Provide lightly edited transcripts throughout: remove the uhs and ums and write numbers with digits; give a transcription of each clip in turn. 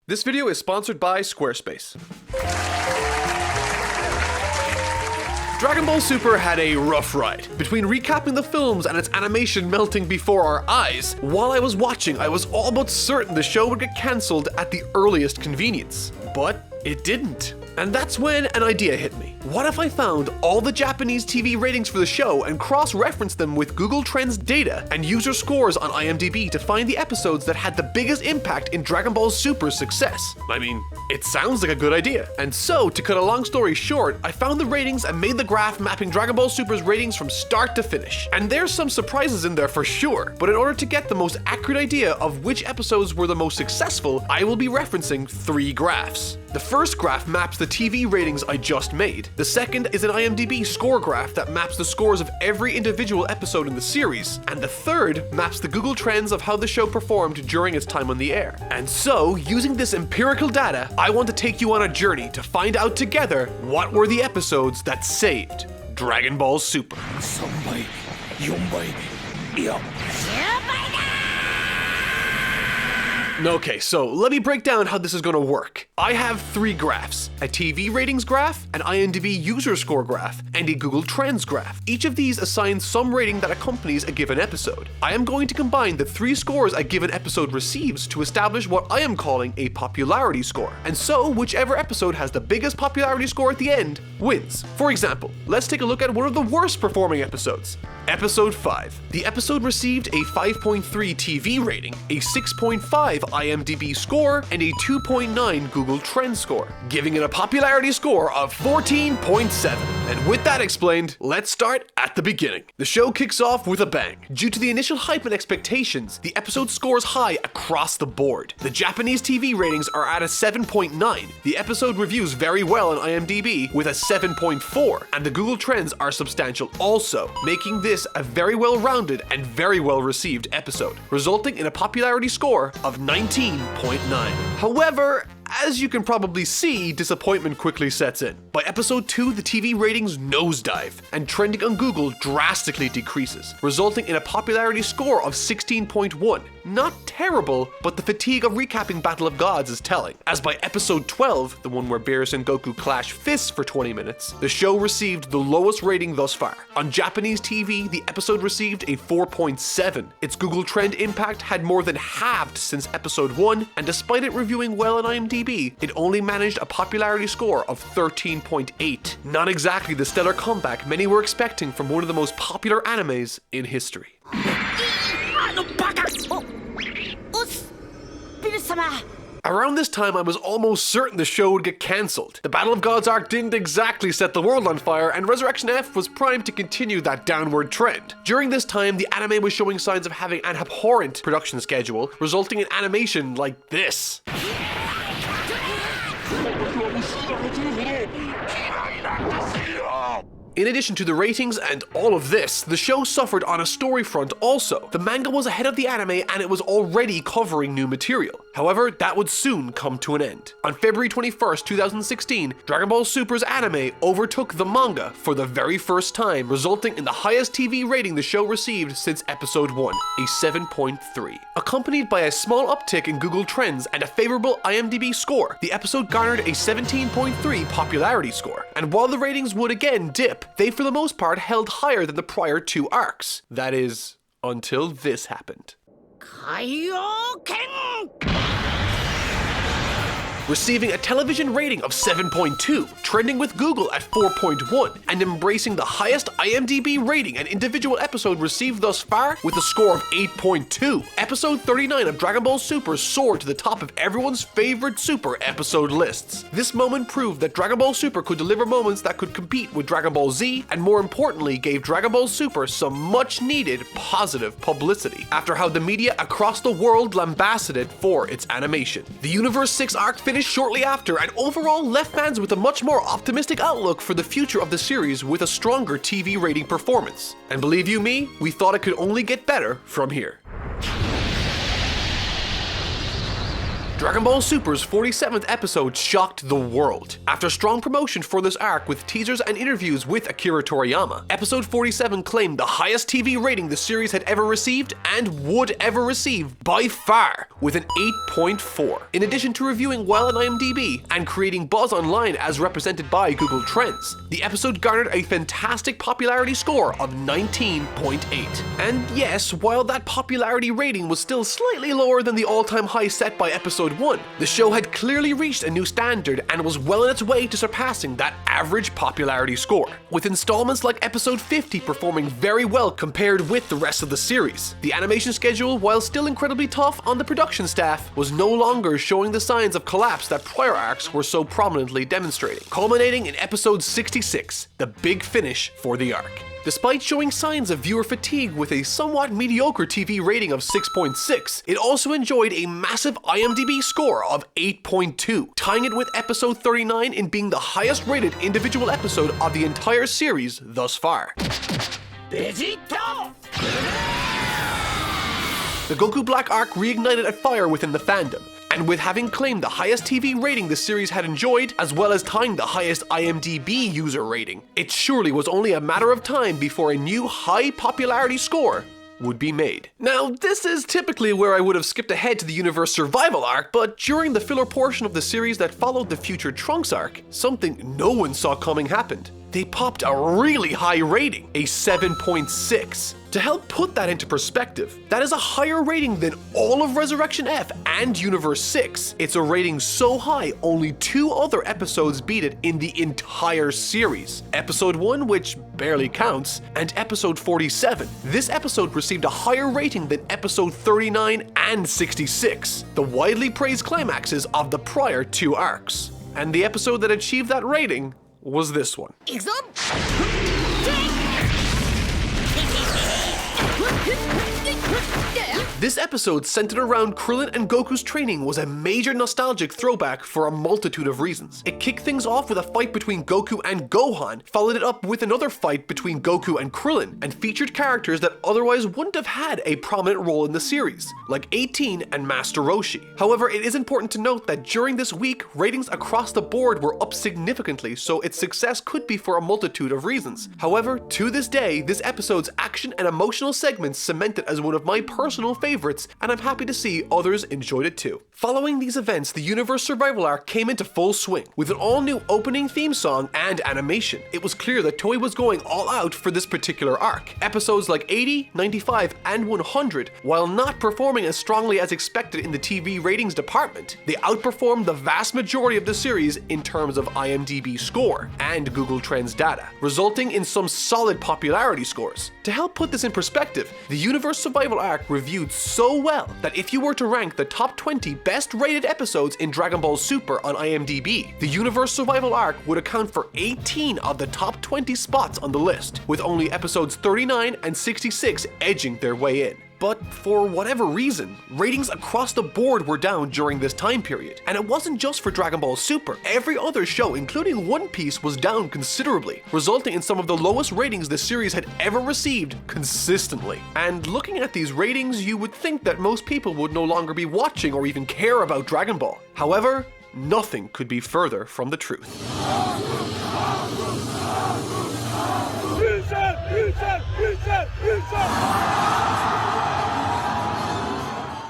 This video is sponsored by Squarespace. Dragon Ball Super had a rough ride. Between recapping the films and its animation melting before our eyes, while I was watching, I was all but certain the show would get cancelled at the earliest convenience. But it didn't. And that's when an idea hit me. What if I found all the Japanese TV ratings for the show and cross-referenced them with Google Trends data and user scores on IMDB to find the episodes that had the biggest impact in Dragon Ball Super's success? I mean, it sounds like a good idea. And so, to cut a long story short, I found the ratings and made the graph mapping Dragon Ball Super's ratings from start to finish. And there's some surprises in there for sure, but in order to get the most accurate idea of which episodes were the most successful, I will be referencing 3 graphs. The first graph maps the TV ratings I just made. The second is an IMDb score graph that maps the scores of every individual episode in the series. And the third maps the Google Trends of how the show performed during its time on the air. And so, using this empirical data, I want to take you on a journey to find out together what were the episodes that saved Dragon Ball Super. Okay, so let me break down how this is going to work. I have 3 graphs, a TV ratings graph, an IMDb user score graph, and a Google Trends graph. Each of these assigns some rating that accompanies a given episode. I am going to combine the 3 scores a given episode receives to establish what I am calling a popularity score. And so, whichever episode has the biggest popularity score at the end wins. For example, let's take a look at one of the worst performing episodes. Episode 5. The episode received a 5.3 TV rating, a 6.5 IMDb score, and a 2.9 Google Trends score, giving it a popularity score of 14.7. And with that explained, let's start at the beginning. The show kicks off with a bang. Due to the initial hype and expectations, the episode scores high across the board. The Japanese TV ratings are at a 7.9. The episode reviews very well on IMDb with a 7.4, and the Google Trends are substantial also, making this a very well-rounded and very well-received episode, resulting in a popularity score of 19.9. However, as you can probably see, disappointment quickly sets in. By episode 2, the TV ratings nosedive, and trending on Google drastically decreases, resulting in a popularity score of 16.1. Not terrible, but the fatigue of recapping Battle of Gods is telling, as by episode 12, the one where Beerus and Goku clash fists for 20 minutes, the show received the lowest rating thus far. On Japanese TV, the episode received a 4.7. Its Google Trend impact had more than halved since episode 1, and despite it reviewing well on IMDb, it only managed a popularity score of 13.8. Not exactly the stellar comeback many were expecting from one of the most popular animes in history. Around this time, I was almost certain the show would get cancelled. The Battle of Gods arc didn't exactly set the world on fire, and Resurrection F was primed to continue that downward trend. During this time, the anime was showing signs of having an abhorrent production schedule, resulting in animation like this. In addition to the ratings and all of this, the show suffered on a story front also. The manga was ahead of the anime and it was already covering new material. However, that would soon come to an end. On February 21st, 2016, Dragon Ball Super's anime overtook the manga for the very first time, resulting in the highest TV rating the show received since episode 1, a 7.3. Accompanied by a small uptick in Google Trends and a favorable IMDb score, the episode garnered a 17.3 popularity score. And while the ratings would again dip, they for the most part held higher than the prior 2 arcs. That is, until this happened. Receiving a television rating of 7.2, trending with Google at 4.1, and embracing the highest IMDb rating an individual episode received thus far with a score of 8.2. Episode 39 of Dragon Ball Super soared to the top of everyone's favorite Super episode lists. This moment proved that Dragon Ball Super could deliver moments that could compete with Dragon Ball Z, and more importantly, gave Dragon Ball Super some much-needed positive publicity, after how the media across the world lambasted it for its animation. The Universe 6 arc finished shortly after, and overall left fans with a much more optimistic outlook for the future of the series with a stronger TV rating performance. And believe you me, we thought it could only get better from here. Dragon Ball Super's 47th episode shocked the world. After strong promotion for this arc with teasers and interviews with Akira Toriyama, episode 47 claimed the highest TV rating the series had ever received and would ever receive by far, with an 8.4. In addition to reviewing well on IMDB and creating buzz online as represented by Google Trends, the episode garnered a fantastic popularity score of 19.8. And yes, while that popularity rating was still slightly lower than the all-time high set by episode 1, the show had clearly reached a new standard and was well on its way to surpassing that average popularity score, with installments like episode 50 performing very well compared with the rest of the series. The animation schedule, while still incredibly tough on the production staff, was no longer showing the signs of collapse that prior arcs were so prominently demonstrating, culminating in episode 66, the big finish for the arc. Despite showing signs of viewer fatigue with a somewhat mediocre TV rating of 6.6, it also enjoyed a massive IMDb score of 8.2, tying it with episode 39 in being the highest rated individual episode of the entire series thus far. Vegeta! The Goku Black arc reignited a fire within the fandom, and with having claimed the highest TV rating the series had enjoyed, as well as tying the highest IMDb user rating, it surely was only a matter of time before a new high popularity score would be made. Now, this is typically where I would have skipped ahead to the Universe Survival arc, but during the filler portion of the series that followed the Future Trunks arc, something no one saw coming happened. They popped a really high rating, a 7.6. To help put that into perspective, that is a higher rating than all of Resurrection F and Universe 6. It's a rating so high, only 2 other episodes beat it in the entire series. Episode 1, which barely counts, and episode 47. This episode received a higher rating than episode 39 and 66, the widely praised climaxes of the prior 2 arcs. And the episode that achieved that rating was this one. This episode, centered around Krillin and Goku's training, was a major nostalgic throwback for a multitude of reasons. It kicked things off with a fight between Goku and Gohan, followed it up with another fight between Goku and Krillin, and featured characters that otherwise wouldn't have had a prominent role in the series, like 18 and Master Roshi. However, it is important to note that during this week, ratings across the board were up significantly, so its success could be for a multitude of reasons. However, to this day, this episode's action and emotional segments cement it as one of my personal favorites, and I'm happy to see others enjoyed it too. Following these events, the Universe Survival arc came into full swing, with an all-new opening theme song and animation. It was clear that Toei was going all out for this particular arc. Episodes like 80, 95, and 100, while not performing as strongly as expected in the TV ratings department, they outperformed the vast majority of the series in terms of IMDb score and Google Trends data, resulting in some solid popularity scores. To help put this in perspective, the Universe Survival arc reviewed so well that if you were to rank the top 20 best rated episodes in Dragon Ball Super on IMDb, the Universe Survival arc would account for 18 of the top 20 spots on the list, with only episodes 39 and 66 edging their way in. But for whatever reason, ratings across the board were down during this time period. And it wasn't just for Dragon Ball Super. Every other show, including One Piece, was down considerably, resulting in some of the lowest ratings the series had ever received consistently. And looking at these ratings, you would think that most people would no longer be watching or even care about Dragon Ball. However, nothing could be further from the truth.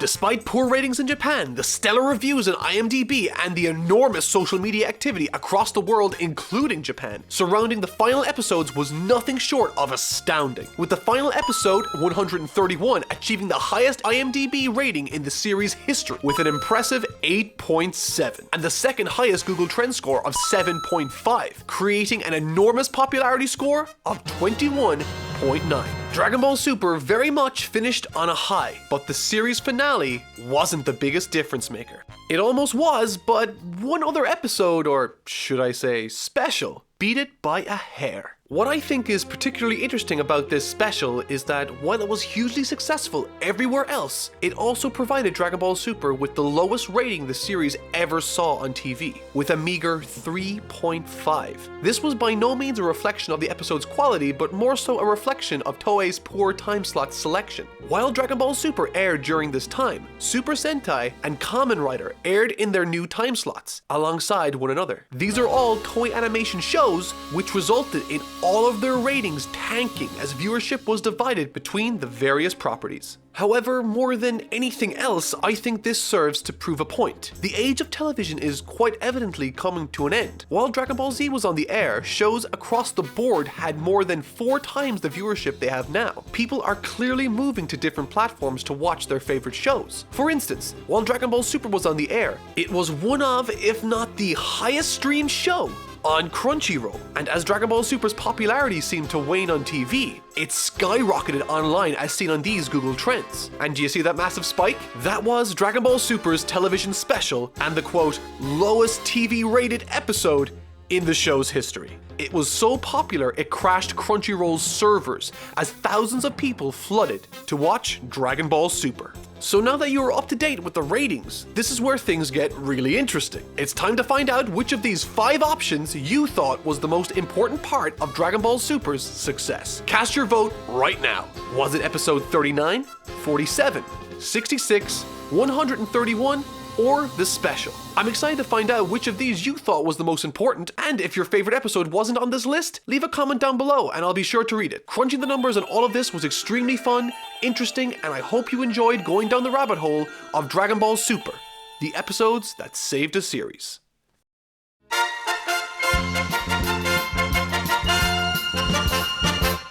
Despite poor ratings in Japan, the stellar reviews on IMDb, and the enormous social media activity across the world, including Japan, surrounding the final episodes was nothing short of astounding, with the final episode, 131, achieving the highest IMDb rating in the series' history with an impressive 8.7, and the second highest Google Trends score of 7.5, creating an enormous popularity score of 21.9. Dragon Ball Super very much finished on a high, but the series finale wasn't the biggest difference maker. It almost was, but one other episode, or should I say special, beat it by a hair. What I think is particularly interesting about this special is that while it was hugely successful everywhere else, it also provided Dragon Ball Super with the lowest rating the series ever saw on TV, with a meager 3.5. This was by no means a reflection of the episode's quality, but more so a reflection of Toei's poor time slot selection. While Dragon Ball Super aired during this time, Super Sentai and Kamen Rider aired in their new time slots, alongside one another. These are all Toei Animation shows, which resulted in all of their ratings tanking as viewership was divided between the various properties. However, more than anything else, I think this serves to prove a point. The age of television is quite evidently coming to an end. While Dragon Ball Z was on the air, shows across the board had more than 4 times the viewership they have now. People are clearly moving to different platforms to watch their favorite shows. For instance, while Dragon Ball Super was on the air, it was one of, if not the highest streamed show on Crunchyroll. And as Dragon Ball Super's popularity seemed to wane on TV, it skyrocketed online as seen on these Google Trends. And do you see that massive spike? That was Dragon Ball Super's television special and the quote, lowest TV rated episode in the show's history. It was so popular it crashed Crunchyroll's servers as thousands of people flooded to watch Dragon Ball Super. So now that you are up to date with the ratings, this is where things get really interesting. It's time to find out which of these 5 options you thought was the most important part of Dragon Ball Super's success. Cast your vote right now. Was it episode 39, 47, 66, 131, or the special? I'm excited to find out which of these you thought was the most important, and if your favorite episode wasn't on this list, leave a comment down below and I'll be sure to read it. Crunching the numbers on all of this was extremely fun, interesting, and I hope you enjoyed going down the rabbit hole of Dragon Ball Super, the episodes that saved a series.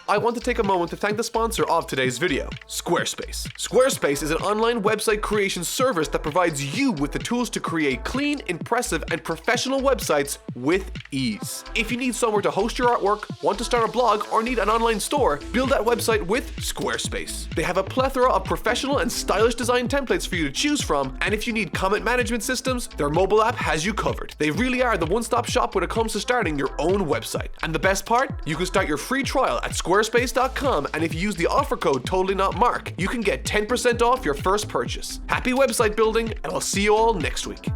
I want to take a moment to thank the sponsor of today's video, Squarespace. Squarespace is an online website creation service that provides you with the tools to create clean, impressive, and professional websites with ease. If you need somewhere to host your artwork, want to start a blog, or need an online store, build that website with Squarespace. They have a plethora of professional and stylish design templates for you to choose from, and if you need comment management systems, their mobile app has you covered. They really are the one-stop shop when it comes to starting your own website. And the best part? You can start your free trial at Squarespace.com, and if you use the offer code TOTALLYNOTMARK, you can get 10% off your first purchase. Happy website building, and I'll see you all next week.